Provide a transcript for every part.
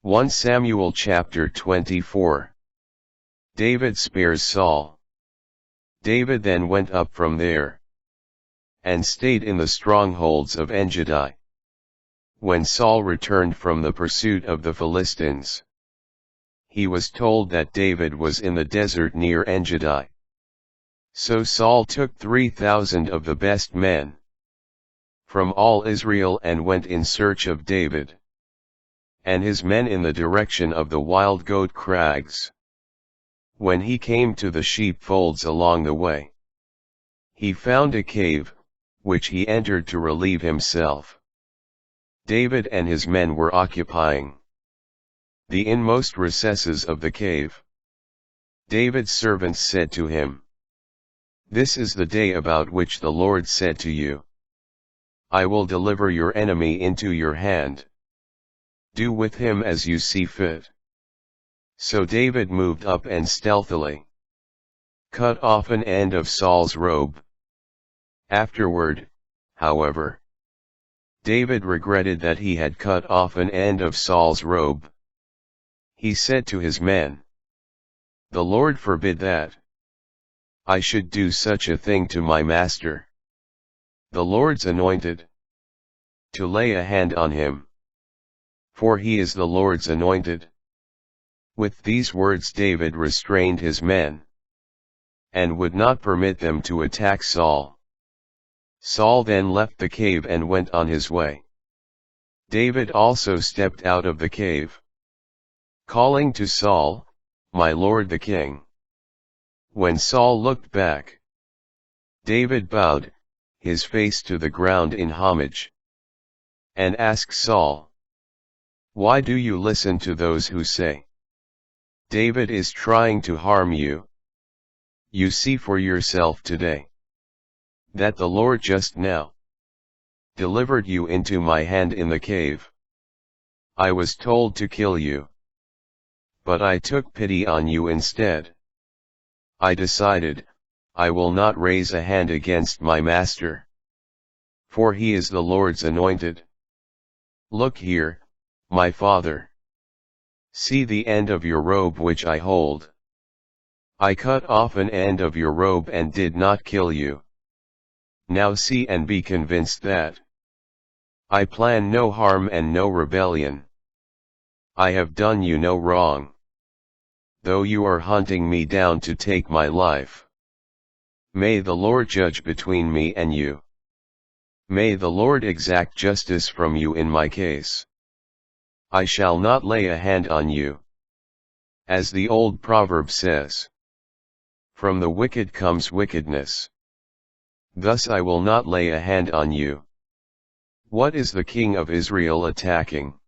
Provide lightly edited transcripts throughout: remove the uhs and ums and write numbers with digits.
1 Samuel chapter 24. David spares Saul. David then went up from there, and stayed in the strongholds of Engedi. When Saul returned from the pursuit of the Philistines, he was told that David was in the desert near Engedi. So Saul took 3,000 of the best men from all Israel and went in search of David and his men in the direction of the wild goat crags. When he came to the sheepfolds along the way, he found a cave, which he entered to relieve himself. David and his men were occupying the inmost recesses of the cave. David's servants said to him, "This is the day about which the Lord said to you, I will deliver your enemy into your hand. Do with him as you see fit." So David moved up and stealthily cut off an end of Saul's robe. Afterward, however, David regretted that he had cut off an end of Saul's robe. He said to his men, "The Lord forbid that I should do such a thing to my master, the Lord's anointed, to lay a hand on him. For he is the Lord's anointed." With these words David restrained his men, and would not permit them to attack Saul. Saul then left the cave and went on his way. David also stepped out of the cave, calling to Saul, "My lord the king." When Saul looked back, David bowed his face to the ground in homage, and asked Saul, "Why do you listen to those who say, David is trying to harm you? You see for yourself today that the Lord just now delivered you into my hand in the cave. I was told to kill you, but I took pity on you instead. I decided, I will not raise a hand against my master, for he is the Lord's anointed. Look here, my father. See the end of your robe which I hold. I cut off an end of your robe and did not kill you. Now see and be convinced that I plan no harm and no rebellion. I have done you no wrong, though you are hunting me down to take my life. May the Lord judge between me and you. May the Lord exact justice from you in my case. I shall not lay a hand on you. As the old proverb says, from the wicked comes wickedness. Thus I will not lay a hand on you. What is the king of Israel attacking?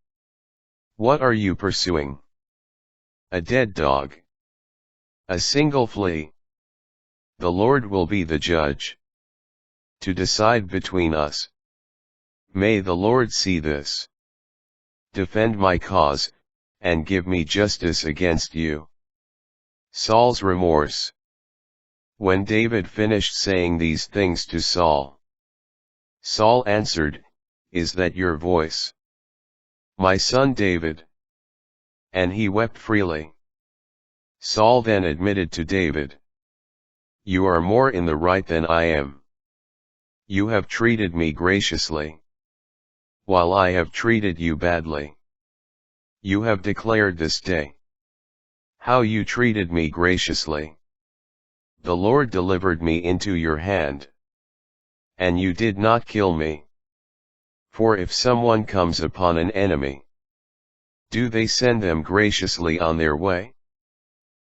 What are you pursuing? A dead dog? A single flea? The Lord will be the judge to decide between us. May the Lord see this. Defend my cause, and give me justice against you." Saul's remorse. When David finished saying these things to Saul, Saul answered, "Is that your voice, my son David?" And he wept freely. Saul then admitted to David, "You are more in the right than I am. You have treated me graciously, while I have treated you badly. You have declared this day how you treated me graciously. The Lord delivered me into your hand, and you did not kill me. For if someone comes upon an enemy, do they send them graciously on their way?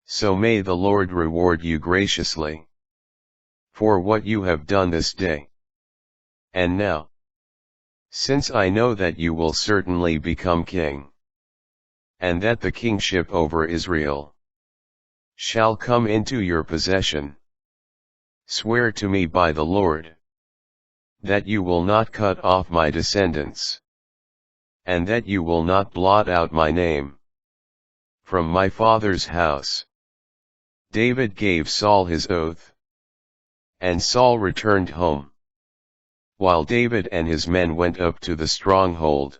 So may the Lord reward you graciously for what you have done this day. And now, since I know that you will certainly become king, and that the kingship over Israel shall come into your possession, swear to me by the Lord, that you will not cut off my descendants, and that you will not blot out my name from my father's house." David gave Saul his oath, and Saul returned home, while David and his men went up to the stronghold.